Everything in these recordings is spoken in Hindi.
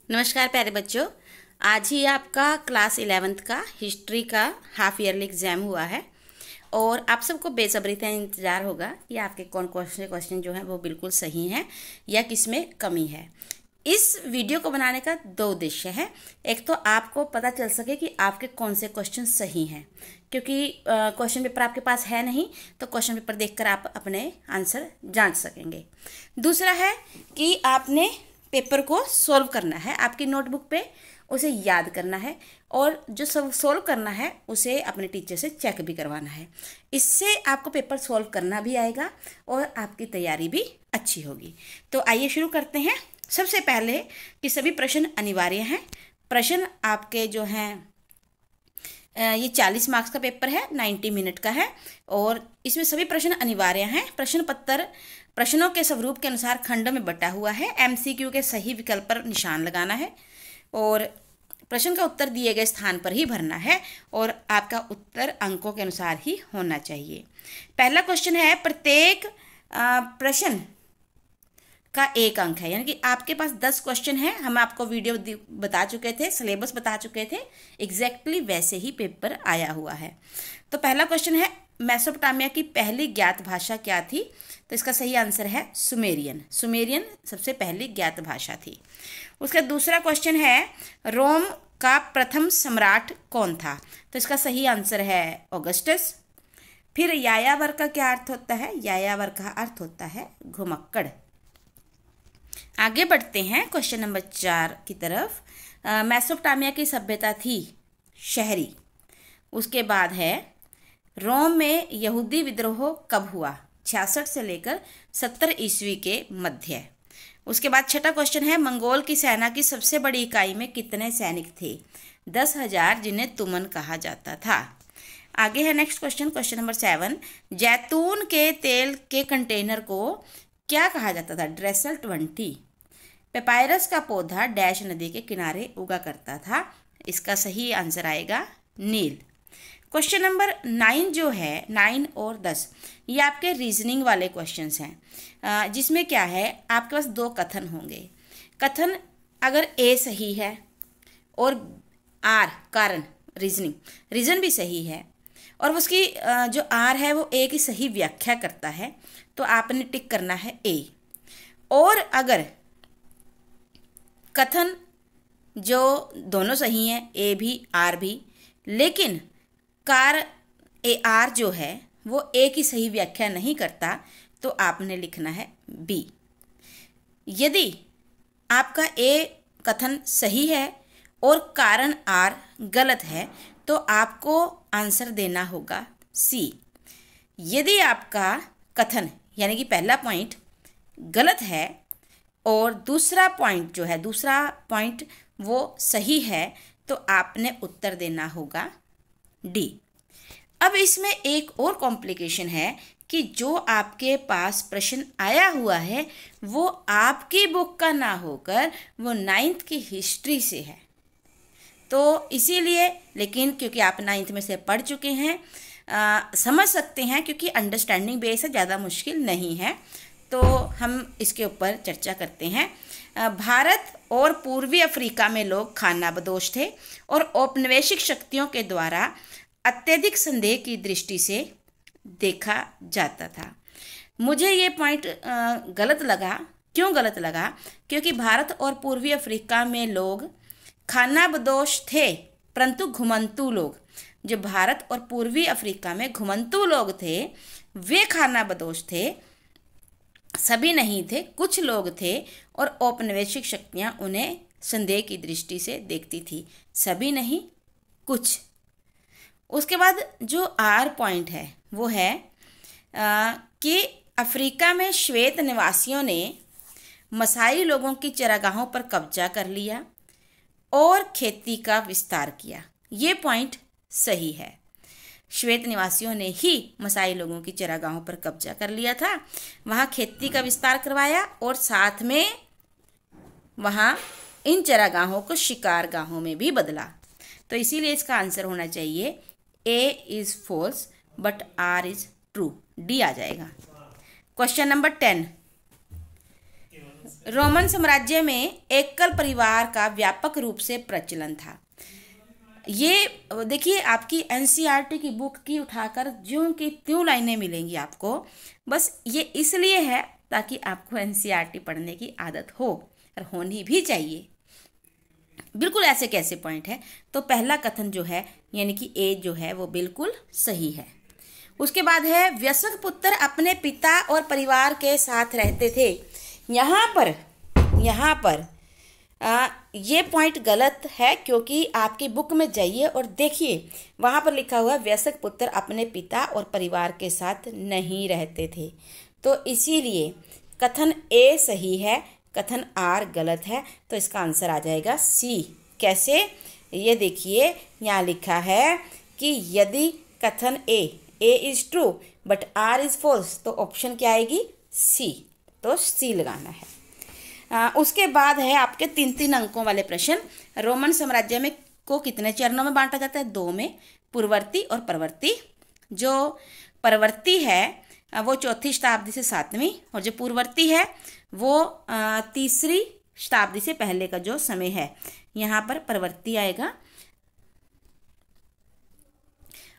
नमस्कार प्यारे बच्चों। आज ही आपका क्लास 11th का हिस्ट्री का हाफ ईयरली एग्ज़ाम हुआ है और आप सबको बेसब्री से इंतज़ार होगा कि आपके कौन कौन से क्वेश्चन जो हैं वो बिल्कुल सही हैं या किस में कमी है। इस वीडियो को बनाने का दो उद्देश्य है। एक तो आपको पता चल सके कि आपके कौन से क्वेश्चन सही हैं, क्योंकि क्वेश्चन पेपर आपके पास है नहीं तो क्वेश्चन पेपर देखकर आप अपने आंसर जांच सकेंगे। दूसरा है कि आपने पेपर को सॉल्व करना है, आपकी नोटबुक पे उसे याद करना है और जो सब सॉल्व करना है उसे अपने टीचर से चेक भी करवाना है। इससे आपको पेपर सॉल्व करना भी आएगा और आपकी तैयारी भी अच्छी होगी। तो आइए शुरू करते हैं। सबसे पहले कि सभी प्रश्न अनिवार्य हैं। प्रश्न आपके जो हैं ये 40 मार्क्स का पेपर है, 90 मिनट का है और इसमें सभी प्रश्न अनिवार्य हैं। प्रश्न पत्र प्रश्नों के स्वरूप के अनुसार खंडों में बटा हुआ है। एमसीक्यू के सही विकल्प पर निशान लगाना है और प्रश्न का उत्तर दिए गए स्थान पर ही भरना है और आपका उत्तर अंकों के अनुसार ही होना चाहिए। पहला क्वेश्चन है, प्रत्येक प्रश्न का 1 अंक है, यानी कि आपके पास 10 क्वेश्चन हैं। हम आपको वीडियो बता चुके थे, सिलेबस बता चुके थे, एग्जैक्टली वैसे ही पेपर आया हुआ है। तो पहला क्वेश्चन है, मेसोपोटामिया की पहली ज्ञात भाषा क्या थी? तो इसका सही आंसर है सुमेरियन। सुमेरियन सबसे पहली ज्ञात भाषा थी। उसका दूसरा क्वेश्चन है, रोम का प्रथम सम्राट कौन था? तो इसका सही आंसर है ऑगस्टस। फिर यायावर का क्या अर्थ होता है? यायावर का अर्थ होता है घुमक्कड़। आगे बढ़ते हैं क्वेश्चन नंबर 4 की तरफ। मेसोपोटामिया की सभ्यता थी शहरी। उसके बाद है, रोम में यहूदी विद्रोह कब हुआ? 66 से लेकर 70 ईस्वी के मध्य। उसके बाद छठा क्वेश्चन है, मंगोल की सेना की सबसे बड़ी इकाई में कितने सैनिक थे? 10,000, जिन्हें तुमन कहा जाता था। आगे है नेक्स्ट क्वेश्चन, क्वेश्चन नंबर 7। जैतून के तेल के कंटेनर को क्या कहा जाता था? ड्रेसल 20। पेपायरस का पौधा डैश नदी के किनारे उगा करता था। इसका सही आंसर आएगा नील। क्वेश्चन नंबर 9 जो है, 9 और 10, ये आपके रीजनिंग वाले क्वेश्चंस हैं, जिसमें क्या है, आपके पास 2 कथन होंगे। कथन अगर ए सही है और आर कारण रीजन भी सही है और उसकी जो आर है वो ए की सही व्याख्या करता है, तो आपने टिक करना है ए। और अगर कथन जो दोनों सही हैं, ए भी आर भी, लेकिन आर जो है वो ए की सही व्याख्या नहीं करता, तो आपने लिखना है बी। यदि आपका ए कथन सही है और कारण आर गलत है तो आपको आंसर देना होगा सी। यदि आपका कथन यानी कि पहला पॉइंट गलत है और दूसरा पॉइंट वो सही है, तो आपने उत्तर देना होगा डी। अब इसमें एक और कॉम्प्लिकेशन है कि जो आपके पास प्रश्न आया हुआ है वो आपकी बुक का ना होकर वो 9th की हिस्ट्री से है। तो इसीलिए, लेकिन क्योंकि आप 9th में से पढ़ चुके हैं, समझ सकते हैं, क्योंकि अंडरस्टैंडिंग बेस है, ज़्यादा मुश्किल नहीं है। तो हम इसके ऊपर चर्चा करते हैं। भारत और पूर्वी अफ्रीका में लोग खानाबदोश थे और औपनिवेशिक शक्तियों के द्वारा अत्यधिक संदेह की दृष्टि से देखा जाता था। मुझे ये पॉइंट गलत लगा। क्यों गलत लगा? क्योंकि भारत और पूर्वी अफ्रीका में लोग खानाबदोश थे, परंतु घुमंतू लोग, जो भारत और पूर्वी अफ्रीका में घुमंतू लोग थे, वे खानाबदोश थे। सभी नहीं थे, कुछ लोग थे और औपनिवेशिक शक्तियां उन्हें संदेह की दृष्टि से देखती थी। सभी नहीं, कुछ। उसके बाद जो आर पॉइंट है वो है कि अफ्रीका में श्वेत निवासियों ने मसाई लोगों की चरागाहों पर कब्जा कर लिया और खेती का विस्तार किया। ये पॉइंट सही है। श्वेत निवासियों ने ही मसाई लोगों की चरागाहों पर कब्जा कर लिया था, वहाँ खेती का विस्तार करवाया और साथ में वहाँ इन चरागाहों को शिकारगाहों में भी बदला। तो इसीलिए इसका आंसर होना चाहिए A is false but R is true, D आ जाएगा। क्वेश्चन नंबर 10, रोमन साम्राज्य में एकल परिवार का व्यापक रूप से प्रचलन था। ये देखिए आपकी एनसीईआरटी की बुक की उठाकर ज्यों की त्यों लाइनें मिलेंगी आपको। बस ये इसलिए है ताकि आपको एनसीईआरटी पढ़ने की आदत हो, और होनी भी चाहिए। बिल्कुल ऐसे कैसे पॉइंट है। तो पहला कथन जो है यानी कि ए जो है वो बिल्कुल सही है। उसके बाद है वयस्क पुत्र अपने पिता और परिवार के साथ रहते थे। यहाँ पर ये पॉइंट गलत है, क्योंकि आपकी बुक में जाइए और देखिए वहाँ पर लिखा हुआ है वयस्क पुत्र अपने पिता और परिवार के साथ नहीं रहते थे। तो इसीलिए कथन ए सही है, कथन आर गलत है। तो इसका आंसर आ जाएगा सी। कैसे, ये देखिए यहाँ लिखा है कि यदि कथन A is true but R is false, तो ऑप्शन क्या आएगी, सी। तो सी लगाना है। उसके बाद है आपके 3-3 अंकों वाले प्रश्न। रोमन साम्राज्य में को कितने चरणों में बांटा जाता है, 2 में, पूर्ववर्ती और परवर्ती। जो परवर्ती है वो 4वीं शताब्दी से 7वीं, और जो पूर्ववर्ती है वो 3री शताब्दी से पहले का जो समय है, यहाँ पर परवर्ती आएगा।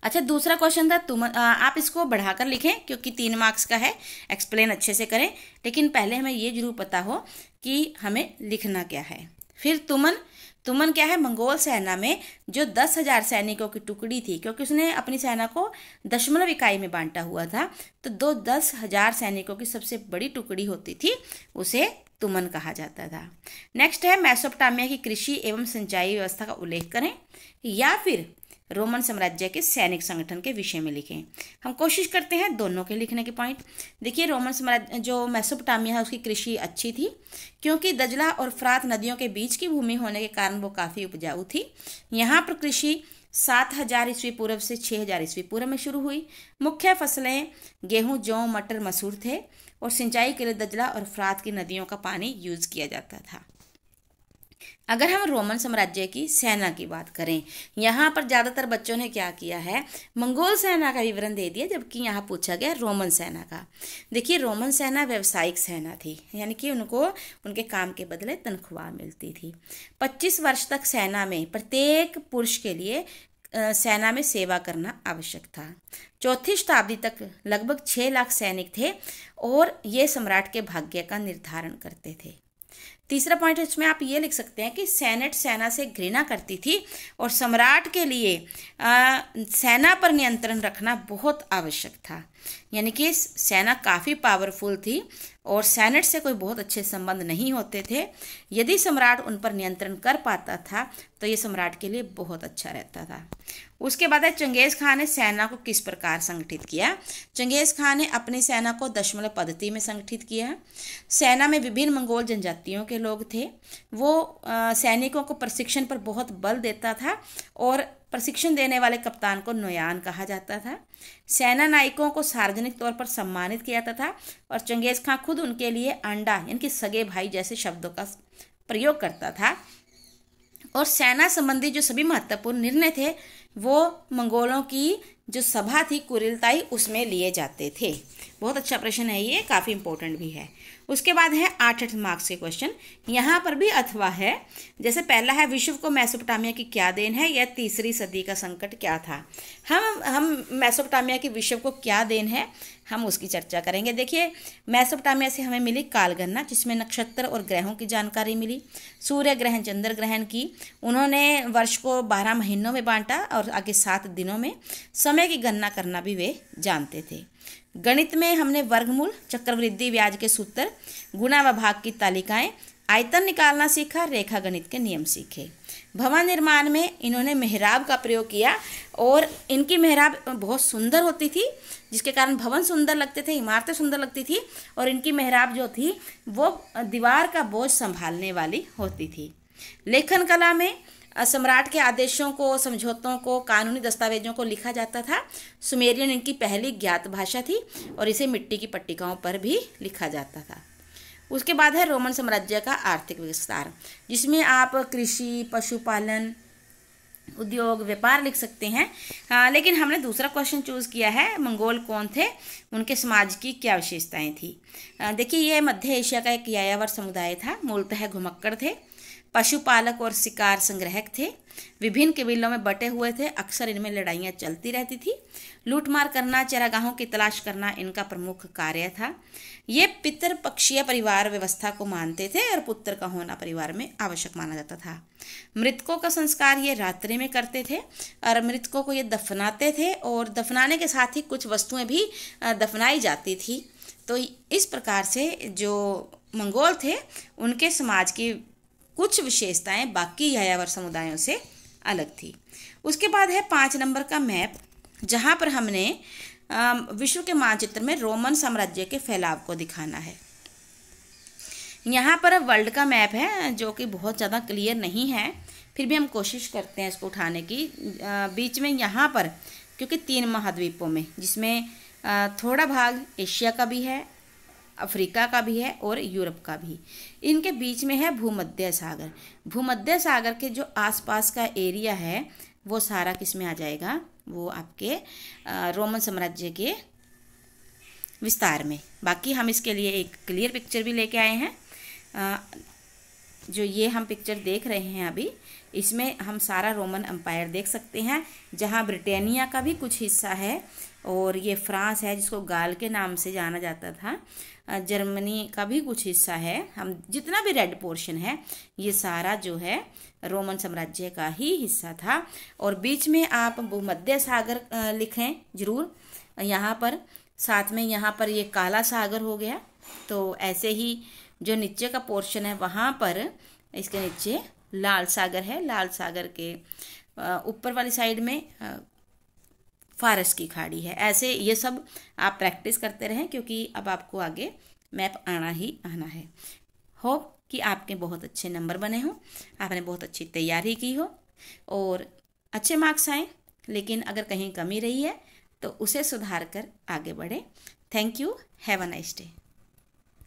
अच्छा, दूसरा क्वेश्चन था आप इसको बढ़ाकर लिखें क्योंकि 3 मार्क्स का है, एक्सप्लेन अच्छे से करें, लेकिन पहले हमें ये जरूर पता हो कि हमें लिखना क्या है। फिर तुमन क्या है, मंगोल सेना में जो 10,000 सैनिकों की टुकड़ी थी, क्योंकि उसने अपनी सेना को दशमलव इकाई में बांटा हुआ था, तो 10,000 सैनिकों की सबसे बड़ी टुकड़ी होती थी, उसे तुमन कहा जाता था। नेक्स्ट है मेसोपोटामिया की कृषि एवं सिंचाई व्यवस्था का उल्लेख करें, या फिर रोमन साम्राज्य के सैनिक संगठन के विषय में लिखें। हम कोशिश करते हैं दोनों के लिखने के पॉइंट। देखिए रोमन साम्राज्य जो मेसोपोटामिया है उसकी कृषि अच्छी थी, क्योंकि दजला और फ्रात नदियों के बीच की भूमि होने के कारण वो काफ़ी उपजाऊ थी। यहाँ पर कृषि 7000 ईस्वी पूर्व से 6000 ईस्वी पूर्व में शुरू हुई। मुख्य फसलें गेहूँ, जौ, मटर, मसूर थे, और सिंचाई के लिए दजला और फ्रात की नदियों का पानी यूज किया जाता था। अगर हम रोमन साम्राज्य की सेना की बात करें, यहाँ पर ज़्यादातर बच्चों ने क्या किया है, मंगोल सेना का विवरण दे दिया, जबकि यहाँ पूछा गया रोमन सेना का। देखिए रोमन सेना व्यावसायिक सेना थी, यानी कि उनको उनके काम के बदले तनख्वाह मिलती थी। 25 वर्ष तक सेना में प्रत्येक पुरुष के लिए सेना में सेवा करना आवश्यक था। 4वीं शताब्दी तक लगभग 6 लाख सैनिक थे, और ये सम्राट के भाग्य का निर्धारण करते थे। तीसरा पॉइंट इसमें आप ये लिख सकते हैं कि सेनेट सेना से घृणा करती थी, और सम्राट के लिए सेना पर नियंत्रण रखना बहुत आवश्यक था। यानी कि सेना काफ़ी पावरफुल थी, और सेनेट से कोई बहुत अच्छे संबंध नहीं होते थे। यदि सम्राट उन पर नियंत्रण कर पाता था तो ये सम्राट के लिए बहुत अच्छा रहता था। उसके बाद है चंगेज़ खान ने सेना को किस प्रकार संगठित किया। चंगेज़ खान ने अपनी सेना को दशमलव पद्धति में संगठित किया। सेना में विभिन्न मंगोल जनजातियों के लोग थे। वो सैनिकों को प्रशिक्षण पर बहुत बल देता था, और प्रशिक्षण देने वाले कप्तान को नोयान कहा जाता था। सेना नायकों को सार्वजनिक तौर पर सम्मानित किया जाता था, और चंगेज़ खान खुद उनके लिए अंडा यानी कि सगे भाई जैसे शब्दों का प्रयोग करता था। और सेना संबंधी जो सभी महत्वपूर्ण निर्णय थे वो मंगोलों की जो सभा थी कुरिलताई, उसमें लिए जाते थे। बहुत अच्छा प्रश्न है ये, काफ़ी इंपॉर्टेंट भी है। उसके बाद है 8 मार्क्स के क्वेश्चन। यहाँ पर भी अथवा है। जैसे पहला है विश्व को मेसोपोटामिया की क्या देन है, या 3री सदी का संकट क्या था। हम मेसोपोटामिया की विश्व को क्या देन है, हम उसकी चर्चा करेंगे। देखिए मेसोपोटामिया से हमें मिली कालगणना, जिसमें नक्षत्र और ग्रहों की जानकारी मिली। सूर्य ग्रहण, चंद्र ग्रहण की। उन्होंने वर्ष को 12 महीनों में बांटा, और आगे 7 दिनों में। समय की गणना करना भी वे जानते थे। गणित में हमने वर्गमूल, चक्रवृद्धि ब्याज के सूत्र, गुणा व भाग की तालिकाएं, आयतन निकालना सीखा, रेखा गणित के नियम सीखे। भवन निर्माण में इन्होंने मेहराब का प्रयोग किया, और इनकी मेहराब बहुत सुंदर होती थी, जिसके कारण भवन सुंदर लगते थे, इमारतें सुंदर लगती थी, और इनकी मेहराब जो थी वो दीवार का बोझ संभालने वाली होती थी। लेखन कला में सम्राट के आदेशों को, समझौतों को, कानूनी दस्तावेजों को लिखा जाता था। सुमेरियन इनकी पहली ज्ञात भाषा थी, और इसे मिट्टी की पट्टिकाओं पर भी लिखा जाता था। उसके बाद है रोमन साम्राज्य का आर्थिक विस्तार, जिसमें आप कृषि, पशुपालन, उद्योग, व्यापार लिख सकते हैं। लेकिन हमने दूसरा क्वेश्चन चूज़ किया है, मंगोल कौन थे, उनके समाज की क्या विशेषताएं थी। देखिए, ये मध्य एशिया का एक यायावर समुदाय था। मूलतः घुमक्कड़ थे, पशुपालक और शिकार संग्राहक थे। विभिन्न कबीलों में बटे हुए थे। अक्सर इनमें लड़ाइयाँ चलती रहती थी। लूटमार करना, चरागाहों की तलाश करना इनका प्रमुख कार्य था। ये पितृपक्षीय परिवार व्यवस्था को मानते थे और पुत्र का होना परिवार में आवश्यक माना जाता था। मृतकों का संस्कार ये रात्रि में करते थे और मृतकों को ये दफनाते थे, और दफनाने के साथ ही कुछ वस्तुएं भी दफनाई जाती थी। तो इस प्रकार से जो मंगोल थे उनके समाज की कुछ विशेषताएं बाकी यायावर समुदायों से अलग थी। उसके बाद है 5 नंबर का मैप, जहां पर हमने विश्व के मानचित्र में रोमन साम्राज्य के फैलाव को दिखाना है। यहाँ पर वर्ल्ड का मैप है जो कि बहुत ज़्यादा क्लियर नहीं है, फिर भी हम कोशिश करते हैं इसको उठाने की। बीच में यहाँ पर क्योंकि 3 महाद्वीपों में, जिसमें थोड़ा भाग एशिया का भी है, अफ्रीका का भी है और यूरोप का भी, इनके बीच में है भूमध्य सागर। भूमध्य सागर के जो आसपास का एरिया है वो सारा किस में आ जाएगा, वो आपके रोमन साम्राज्य के विस्तार में। बाकी हम इसके लिए एक क्लियर पिक्चर भी लेके आए हैं। जो ये हम पिक्चर देख रहे हैं अभी, इसमें हम सारा रोमन एम्पायर देख सकते हैं, जहाँ ब्रिटानिया का भी कुछ हिस्सा है, और ये फ्रांस है जिसको गाल के नाम से जाना जाता था, जर्मनी का भी कुछ हिस्सा है। हम जितना भी रेड पोर्शन है ये सारा जो है रोमन साम्राज्य का ही हिस्सा था। और बीच में आप भूमध्य सागर लिखें जरूर यहाँ पर, साथ में यहाँ पर ये काला सागर हो गया। तो ऐसे ही जो नीचे का पोर्शन है वहाँ पर इसके नीचे लाल सागर है। लाल सागर के ऊपर वाली साइड में फारस की खाड़ी है। ऐसे ये सब आप प्रैक्टिस करते रहें, क्योंकि अब आपको आगे मैप आना ही आना है। होप कि आपके बहुत अच्छे नंबर बने हों, आपने बहुत अच्छी तैयारी की हो और अच्छे मार्क्स आए। लेकिन अगर कहीं कमी रही है तो उसे सुधार कर आगे बढ़ें। Thank you. Have a nice day.